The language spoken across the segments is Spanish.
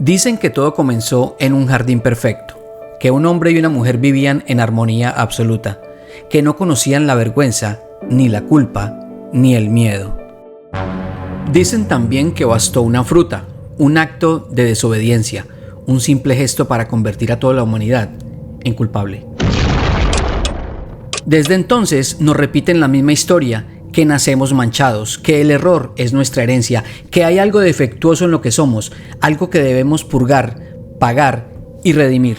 Dicen que todo comenzó en un jardín perfecto, que un hombre y una mujer vivían en armonía absoluta, que no conocían la vergüenza, ni la culpa, ni el miedo. Dicen también que bastó una fruta, un acto de desobediencia, un simple gesto para convertir a toda la humanidad en culpable. Desde entonces nos repiten la misma historia, que nacemos manchados, que el error es nuestra herencia, que hay algo defectuoso en lo que somos, algo que debemos purgar, pagar y redimir.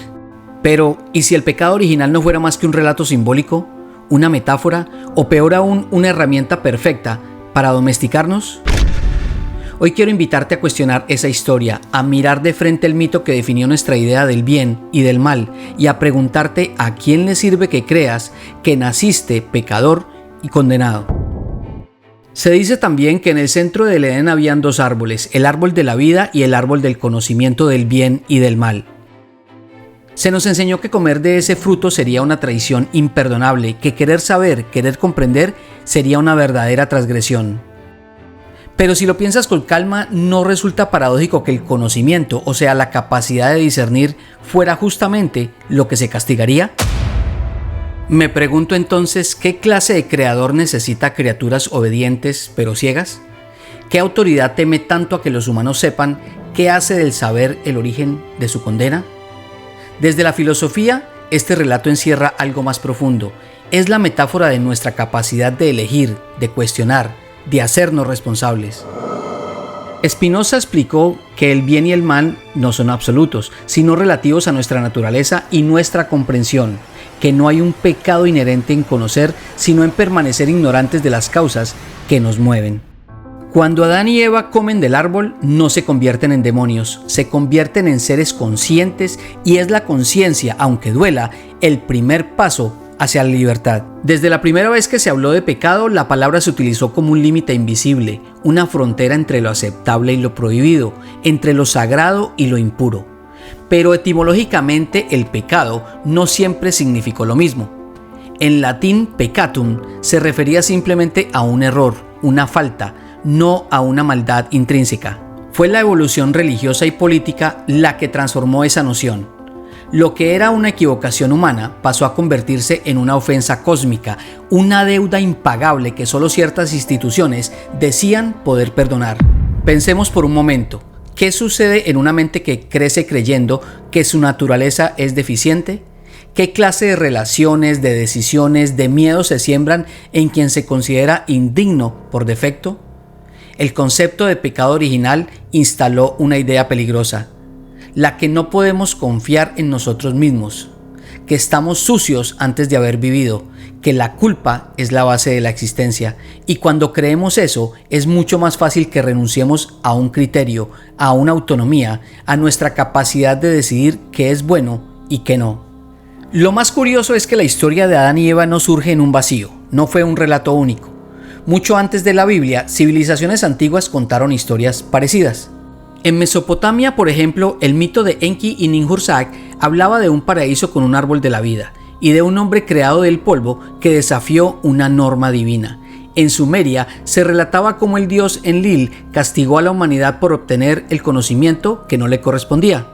Pero, ¿y si el pecado original no fuera más que un relato simbólico, una metáfora o peor aún, una herramienta perfecta para domesticarnos? Hoy quiero invitarte a cuestionar esa historia, a mirar de frente el mito que definió nuestra idea del bien y del mal y a preguntarte a quién le sirve que creas que naciste pecador y condenado. Se dice también que en el centro del Edén habían dos árboles, el árbol de la vida y el árbol del conocimiento del bien y del mal. Se nos enseñó que comer de ese fruto sería una traición imperdonable, que querer saber, querer comprender, sería una verdadera transgresión. Pero si lo piensas con calma, ¿no resulta paradójico que el conocimiento, o sea, la capacidad de discernir, fuera justamente lo que se castigaría? Me pregunto entonces, ¿qué clase de creador necesita criaturas obedientes pero ciegas? ¿Qué autoridad teme tanto a que los humanos sepan qué hace del saber el origen de su condena? Desde la filosofía, este relato encierra algo más profundo. Es la metáfora de nuestra capacidad de elegir, de cuestionar, de hacernos responsables. Spinoza explicó que el bien y el mal no son absolutos, sino relativos a nuestra naturaleza y nuestra comprensión, que no hay un pecado inherente en conocer, sino en permanecer ignorantes de las causas que nos mueven. Cuando Adán y Eva comen del árbol, no se convierten en demonios, se convierten en seres conscientes y es la conciencia, aunque duela, el primer paso hacia la libertad. Desde la primera vez que se habló de pecado, la palabra se utilizó como un límite invisible, una frontera entre lo aceptable y lo prohibido, entre lo sagrado y lo impuro. Pero etimológicamente el pecado no siempre significó lo mismo. En latín peccatum se refería simplemente a un error, una falta, no a una maldad intrínseca. Fue la evolución religiosa y política la que transformó esa noción. Lo que era una equivocación humana pasó a convertirse en una ofensa cósmica, una deuda impagable que solo ciertas instituciones decían poder perdonar. Pensemos por un momento, ¿qué sucede en una mente que crece creyendo que su naturaleza es deficiente? ¿Qué clase de relaciones, de decisiones, de miedos se siembran en quien se considera indigno por defecto? El concepto de pecado original instaló una idea peligrosa, la que no podemos confiar en nosotros mismos, que estamos sucios antes de haber vivido, que la culpa es la base de la existencia, y cuando creemos eso es mucho más fácil que renunciemos a un criterio, a una autonomía, a nuestra capacidad de decidir qué es bueno y qué no. Lo más curioso es que la historia de Adán y Eva no surge en un vacío, no fue un relato único. Mucho antes de la Biblia, civilizaciones antiguas contaron historias parecidas. En Mesopotamia, por ejemplo, el mito de Enki y Ninhursag hablaba de un paraíso con un árbol de la vida y de un hombre creado del polvo que desafió una norma divina. En Sumeria se relataba cómo el dios Enlil castigó a la humanidad por obtener el conocimiento que no le correspondía.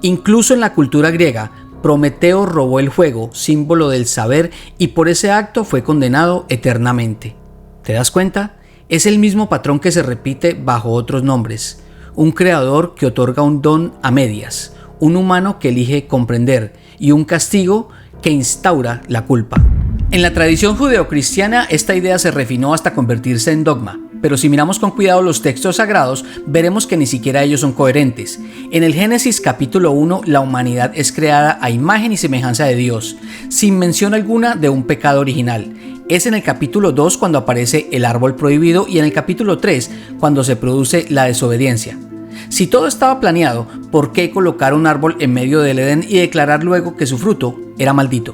Incluso en la cultura griega, Prometeo robó el fuego, símbolo del saber, y por ese acto fue condenado eternamente. ¿Te das cuenta? Es el mismo patrón que se repite bajo otros nombres. Un creador que otorga un don a medias, un humano que elige comprender y un castigo que instaura la culpa. En la tradición judeocristiana esta idea se refinó hasta convertirse en dogma, pero si miramos con cuidado los textos sagrados veremos que ni siquiera ellos son coherentes. En el Génesis capítulo 1 la humanidad es creada a imagen y semejanza de Dios, sin mención alguna de un pecado original. Es en el capítulo 2 cuando aparece el árbol prohibido y en el capítulo 3 cuando se produce la desobediencia. Si todo estaba planeado, ¿por qué colocar un árbol en medio del Edén y declarar luego que su fruto era maldito?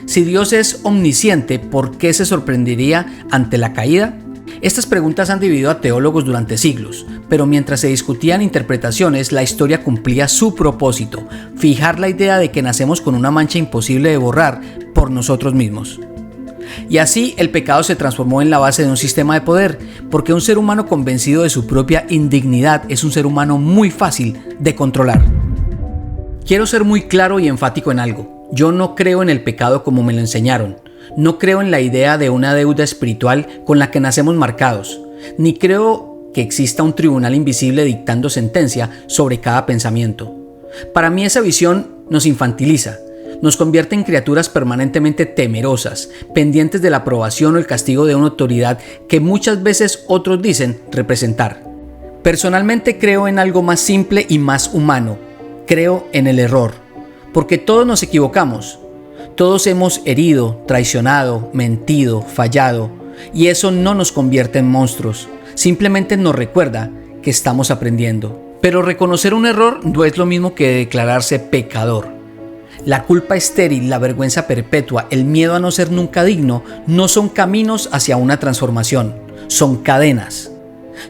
Si Dios es omnisciente, ¿por qué se sorprendería ante la caída? Estas preguntas han dividido a teólogos durante siglos, pero mientras se discutían interpretaciones, la historia cumplía su propósito, fijar la idea de que nacemos con una mancha imposible de borrar por nosotros mismos. Y así el pecado se transformó en la base de un sistema de poder, porque un ser humano convencido de su propia indignidad es un ser humano muy fácil de controlar. Quiero ser muy claro y enfático en algo. Yo no creo en el pecado como me lo enseñaron. No creo en la idea de una deuda espiritual con la que nacemos marcados. Ni creo que exista un tribunal invisible dictando sentencia sobre cada pensamiento. Para mí esa visión nos infantiliza. Nos convierte en criaturas permanentemente temerosas, pendientes de la aprobación o el castigo de una autoridad que muchas veces otros dicen representar. Personalmente creo en algo más simple y más humano. Creo en el error, porque todos nos equivocamos. Todos hemos herido, traicionado, mentido, fallado, y eso no nos convierte en monstruos. Simplemente nos recuerda que estamos aprendiendo. Pero reconocer un error no es lo mismo que declararse pecador. La culpa estéril, la vergüenza perpetua, el miedo a no ser nunca digno, no son caminos hacia una transformación, son cadenas.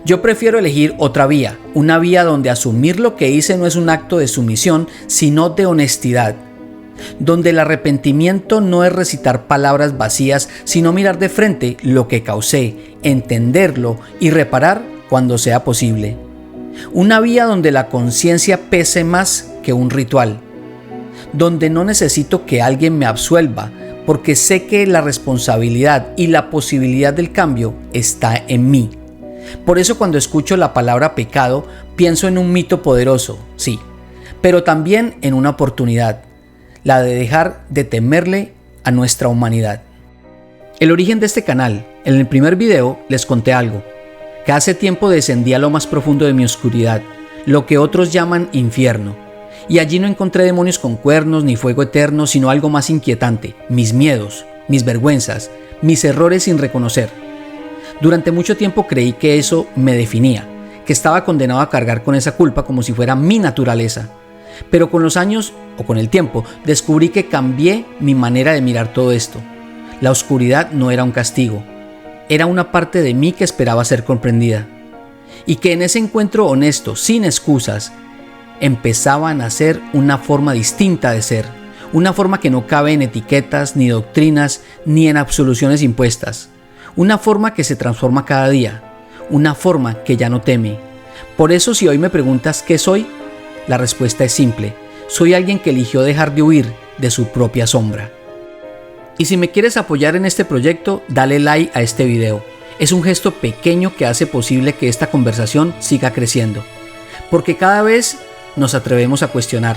Yo prefiero elegir otra vía, una vía donde asumir lo que hice no es un acto de sumisión, sino de honestidad. Donde el arrepentimiento no es recitar palabras vacías, sino mirar de frente lo que causé, entenderlo y reparar cuando sea posible. Una vía donde la conciencia pese más que un ritual. Donde no necesito que alguien me absuelva, porque sé que la responsabilidad y la posibilidad del cambio está en mí. Por eso cuando escucho la palabra pecado, pienso en un mito poderoso, sí, pero también en una oportunidad, la de dejar de temerle a nuestra humanidad. El origen de este canal. En el primer video les conté algo, que hace tiempo descendí a lo más profundo de mi oscuridad, lo que otros llaman infierno. Y allí no encontré demonios con cuernos ni fuego eterno, sino algo más inquietante, mis miedos, mis vergüenzas, mis errores sin reconocer. Durante mucho tiempo creí que eso me definía, que estaba condenado a cargar con esa culpa como si fuera mi naturaleza. Pero con los años, o con el tiempo, descubrí que cambié mi manera de mirar todo esto. La oscuridad no era un castigo, era una parte de mí que esperaba ser comprendida. Y que en ese encuentro honesto, sin excusas, empezaba a nacer una forma distinta de ser, una forma que no cabe en etiquetas, ni doctrinas, ni en absoluciones impuestas, una forma que se transforma cada día, una forma que ya no teme. Por eso si hoy me preguntas ¿qué soy? La respuesta es simple, soy alguien que eligió dejar de huir de su propia sombra. Y si me quieres apoyar en este proyecto, dale like a este video. Es un gesto pequeño que hace posible que esta conversación siga creciendo, porque cada vez nos atrevemos a cuestionar.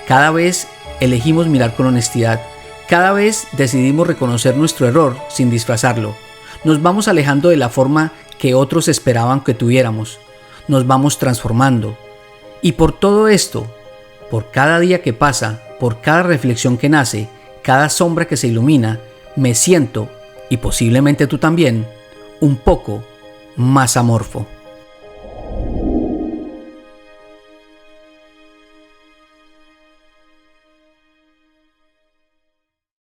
Cada vez elegimos mirar con honestidad. Cada vez decidimos reconocer nuestro error sin disfrazarlo. Nos vamos alejando de la forma que otros esperaban que tuviéramos. Nos vamos transformando. Y por todo esto, por cada día que pasa, por cada reflexión que nace, cada sombra que se ilumina, me siento, y posiblemente tú también, un poco más amorfo.